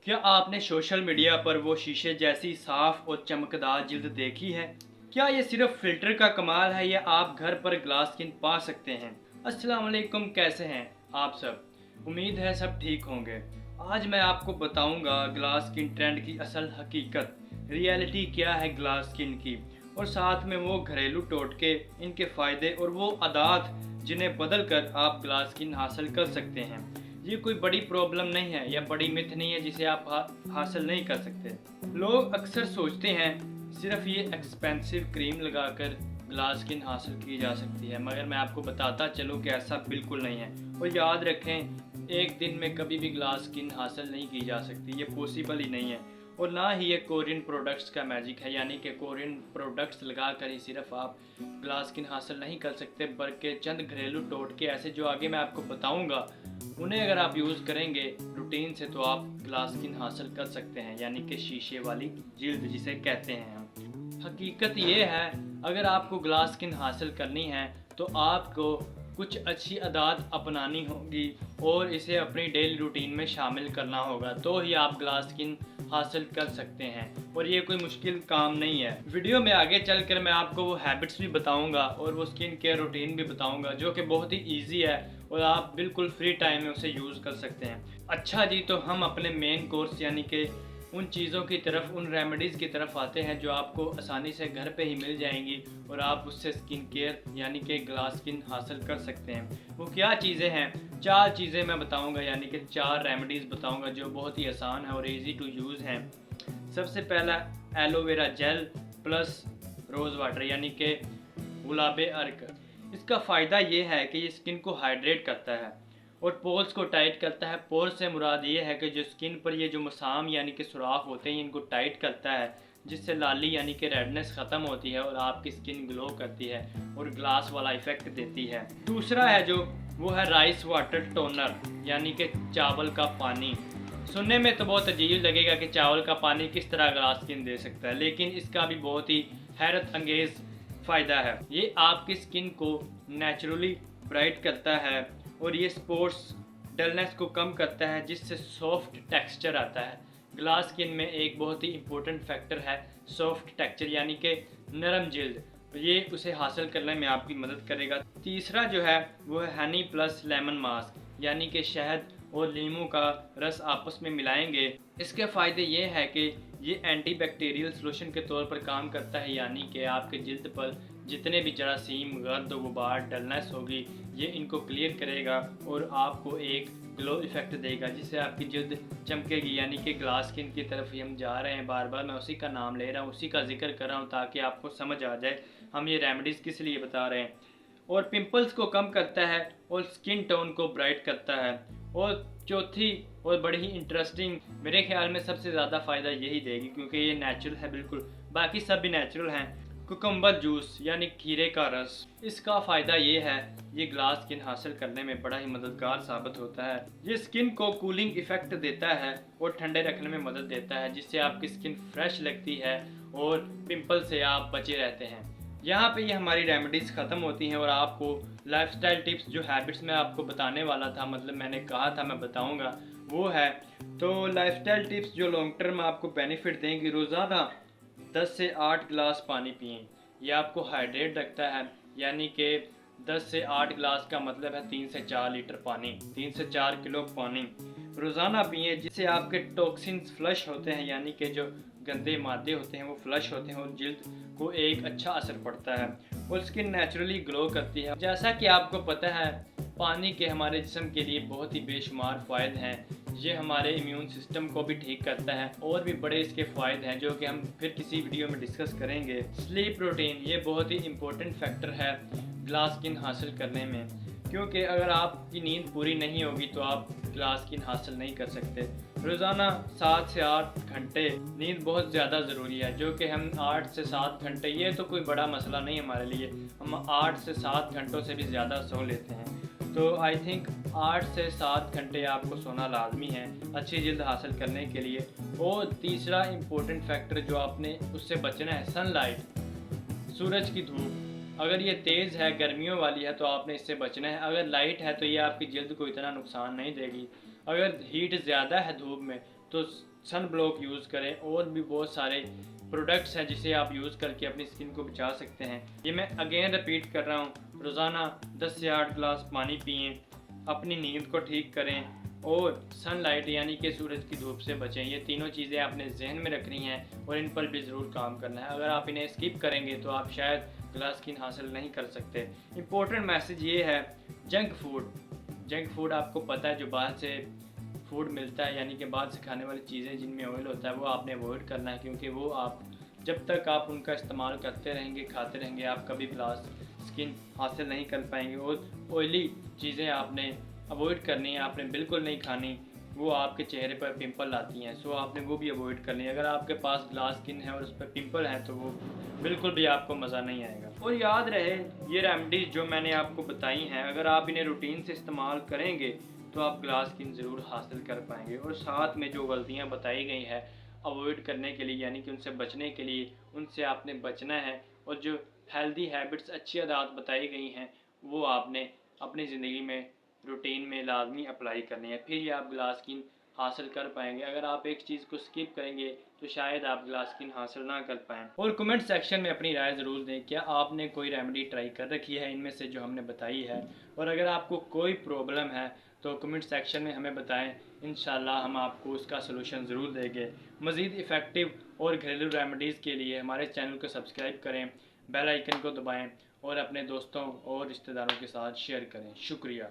क्या आपने social media पर वो शीशे जैसी साफ और चमकदार जिल्द देखी है? क्या ये सिर्फ फिल्टर का कमाल है या आप घर पर ग्लास स्किन पा सकते हैं? अस्सलाम वालेकुम, कैसे हैं आप सब? उम्मीद है सब ठीक होंगे। आज मैं आपको बताऊंगा ग्लास स्किन ट्रेंड की असल हकीकत, रियलिटी क्या है ग्लास स्किन की, और साथ में वो घरेलू टोटके, इनके फ़ायदे और वो आदात जिन्हें बदल कर आप ग्लास स्किन हासिल कर सकते हैं। ये कोई बड़ी प्रॉब्लम नहीं है या बड़ी मिथ नहीं है जिसे आप हासिल नहीं कर सकते। लोग अक्सर सोचते हैं सिर्फ ये एक्सपेंसिव क्रीम लगाकर ग्लास स्किन हासिल की जा सकती है, मगर मैं आपको बताता चलूँ कि ऐसा बिल्कुल नहीं है। और याद रखें, एक दिन में कभी भी ग्लास स्किन हासिल नहीं की जा सकती, ये पॉसिबल ही नहीं है। और ना ही ये कोरियन प्रोडक्ट्स का मैजिक है, यानी कि कोरियन प्रोडक्ट्स लगा कर ही सिर्फ आप ग्लास स्किन हासिल नहीं कर सकते, बल्कि चंद घरेलू टोटके ऐसे जो आगे मैं आपको बताऊंगा, उन्हें अगर आप यूज़ करेंगे रूटीन से तो आप ग्लास स्किन हासिल कर सकते हैं, यानी कि शीशे वाली जिल्द जिसे कहते हैं हम। हकीकत ये है, अगर आपको ग्लास स्किन हासिल करनी है तो आपको कुछ अच्छी आदत अपनानी होगी और इसे अपनी डेली रूटीन में शामिल करना होगा, तो ही आप ग्लास स्किन हासिल कर सकते हैं। और ये कोई मुश्किल काम नहीं है। वीडियो में आगे चलकर मैं आपको वो हैबिट्स भी बताऊंगा और वो स्किन केयर रूटीन भी बताऊंगा जो कि बहुत ही ईजी है और आप बिल्कुल फ्री टाइम में उसे यूज़ कर सकते हैं। अच्छा जी, तो हम अपने मेन कोर्स यानी कि उन चीज़ों की तरफ, उन रेमेडीज़ की तरफ आते हैं जो आपको आसानी से घर पे ही मिल जाएंगी और आप उससे स्किन केयर यानी कि ग्लास स्किन हासिल कर सकते हैं। वो क्या चीज़ें हैं? 4 चीज़ें मैं बताऊंगा, यानी कि 4 रेमेडीज़ बताऊंगा जो बहुत ही आसान है और इजी टू यूज़ हैं। सबसे पहला aloe vera gel plus rose water यानी कि गुलाबे अर्क। इसका फ़ायदा ये है कि ये स्किन को हाइड्रेट करता है और पोर्स को टाइट करता है। पोर्स से मुराद ये है कि जो स्किन पर ये जो मसाम यानी कि सुराख होते हैं, इनको टाइट करता है, जिससे लाली यानी कि रेडनेस ख़त्म होती है और आपकी स्किन ग्लो करती है और ग्लास वाला इफ़ेक्ट देती है। दूसरा है जो वो है राइस वाटर टोनर यानी कि चावल का पानी। सुनने में तो बहुत अजीब लगेगा कि चावल का पानी किस तरह ग्लास स्किन दे सकता है, लेकिन इसका भी बहुत ही हैरत अंगेज़ फ़ायदा है। ये आपकी स्किन को नेचुरली ब्राइट करता है और ये स्पॉट्स डलनेस को कम करता है, जिससे सॉफ्ट टेक्सचर आता है। ग्लास स्किन में एक बहुत ही इम्पोर्टेंट फैक्टर है सॉफ्ट टेक्सचर यानी कि नरम जिल्द, ये उसे हासिल करने में आपकी मदद करेगा। तीसरा जो है वो है हनी प्लस लेमन मास्क, यानी कि शहद और नींबू का रस आपस में मिलाएंगे। इसके फ़ायदे ये है कि ये एंटीबैक्टीरियल सॉल्यूशन के तौर पर काम करता है, यानी कि आपके जिल्द पर जितने भी जरासीम, गर्द, गुबार, डलनेस होगी, ये इनको क्लियर करेगा और आपको एक ग्लो इफेक्ट देगा, जिससे आपकी जिल्द चमकेगी। यानी कि ग्लास स्किन की तरफ ही हम जा रहे हैं, बार बार मैं उसी का नाम ले रहा हूँ, उसी का जिक्र कर रहा हूँ ताकि आपको समझ आ जाए हम ये रेमेडीज़ किस लिए बता रहे हैं। और पिंपल्स को कम करता है और स्किन टोन को ब्राइट करता है। और चौथी और बड़ी ही इंटरेस्टिंग, मेरे ख्याल में सबसे ज़्यादा फ़ायदा यही देगी क्योंकि ये नेचुरल है बिल्कुल, बाकी सब भी नेचुरल हैं। कुकुम्बर जूस यानी खीरे का रस। इसका फ़ायदा ये है, ये ग्लास स्किन हासिल करने में बड़ा ही मददगार साबित होता है। ये स्किन को कूलिंग इफ़ेक्ट देता है और ठंडे रखने में मदद देता है, जिससे आपकी स्किन फ्रेश लगती है और पिंपल से आप बचे रहते हैं। यहाँ पे ये हमारी रेमेडीज़ ख़त्म होती हैं और आपको लाइफस्टाइल टिप्स, जो हैबिट्स मैं आपको बताने वाला था, मतलब मैंने कहा था मैं बताऊँगा, वो है। तो लाइफस्टाइल टिप्स जो लॉन्ग टर्म आपको बेनिफिट देंगी, रोज़ाना 10 से 8 गिलास पानी पिएं। ये आपको हाइड्रेट रखता है, यानी कि 10 से 8 गिलास का मतलब है 3 से 4 लीटर पानी, 3 से 4 किलो पानी रोज़ाना पिएं, जिससे आपके टॉक्सिन्स फ्लश होते हैं, यानी कि जो गंदे मादे होते हैं वो फ्लश होते हैं और जिल्द को एक अच्छा असर पड़ता है और स्किन नेचुरली ग्लो करती है। जैसा कि आपको पता है, पानी के हमारे जिस्म के लिए बहुत ही बेशुमार फ़ायदे हैं। ये हमारे इम्यून सिस्टम को भी ठीक करता है और भी बड़े इसके फ़ायदे हैं जो कि हम फिर किसी वीडियो में डिस्कस करेंगे। स्लीप रूटीन, ये बहुत ही इम्पोर्टेंट फैक्टर है ग्लास स्किन हासिल करने में, क्योंकि अगर आपकी नींद पूरी नहीं होगी तो आप ग्लास स्किन हासिल नहीं कर सकते। रोज़ाना 7 से 8 घंटे नींद बहुत ज़्यादा ज़रूरी है, जो कि हम 8 से 7 घंटे, ये तो कोई बड़ा मसला नहीं हमारे लिए, हम 8 से 7 घंटों से भी ज़्यादा सो लेते हैं। तो आई थिंक 8 से 7 घंटे आपको सोना लाजमी है अच्छी जिल्द हासिल करने के लिए। और तीसरा इम्पोर्टेंट फैक्टर जो आपने उससे बचना है, सनलाइट, सूरज की धूप। अगर ये तेज़ है, गर्मियों वाली है, तो आपने इससे बचना है। अगर लाइट है तो ये आपकी जल्द को इतना नुकसान नहीं देगी। अगर हीट ज़्यादा है धूप में तो सन ब्लॉक यूज़ करें, और भी बहुत सारे प्रोडक्ट्स हैं जिसे आप यूज़ करके अपनी स्किन को बचा सकते हैं। ये मैं अगेन रिपीट कर रहा हूँ, रोज़ाना 10 से 8 गिलास पानी पिएँ, अपनी नींद को ठीक करें और सनलाइट यानी कि सूरज की धूप से बचें। ये तीनों चीज़ें आपने जहन में रखनी हैं और इन पर भी ज़रूर काम करना है। अगर आप इन्हें स्किप करेंगे तो आप शायद ग्लास स्किन हासिल नहीं कर सकते। इम्पोर्टेंट मैसेज ये है, जंक फूड आपको पता है जो बाहर से फूड मिलता है, यानी कि बाहर से खाने वाली चीज़ें जिनमें ऑयल होता है, वो आपने अवॉइड करना है, क्योंकि वो आप जब तक आप उनका इस्तेमाल करते रहेंगे, खाते रहेंगे, आप कभी ग्लास स्किन हासिल नहीं कर पाएंगे। और ऑयली चीज़ें आपने अवॉइड करनी है, आपने बिल्कुल नहीं खानी, वो आपके चेहरे पर पिंपल लाती हैं, सो आपने वो भी अवॉइड करनी है। अगर आपके पास ग्लास स्किन है और उस पर पिंपल हैं तो वो बिल्कुल भी आपको मज़ा नहीं आएगा। और याद रहे, ये रेमेडीज़ जो मैंने आपको बताई हैं, अगर आप इन्हें रूटीन से इस्तेमाल करेंगे तो आप ग्लास स्किन ज़रूर हासिल कर पाएंगे। और साथ में जो गलतियाँ बताई गई हैं अवॉइड करने के लिए, यानी कि उनसे बचने के लिए, उनसे आपने बचना है। और जो हेल्दी हैबिट्स, अच्छी आदत बताई गई हैं, वो आपने अपनी ज़िंदगी में रूटीन में लाजमी अप्लाई करनी है, फिर ही आप ग्लास स्किन हासिल कर पाएंगे। अगर आप एक चीज़ को स्किप करेंगे तो शायद आप ग्लास स्किन हासिल ना कर पाएँ। और कमेंट सेक्शन में अपनी राय ज़रूर दें, क्या आपने कोई रेमेडी ट्राई कर रखी है इनमें से जो हमने बताई है। और अगर आपको कोई प्रॉब्लम है तो कमेंट सेक्शन में हमें बताएं, इंशाल्लाह हम आपको उसका सलूशन ज़रूर देंगे। मज़ीद इफ़ेक्टिव और घरेलू रेमेडीज़ के लिए हमारे चैनल को सब्सक्राइब करें, बेल आइकन को दबाएं और अपने दोस्तों और रिश्तेदारों के साथ शेयर करें। शुक्रिया।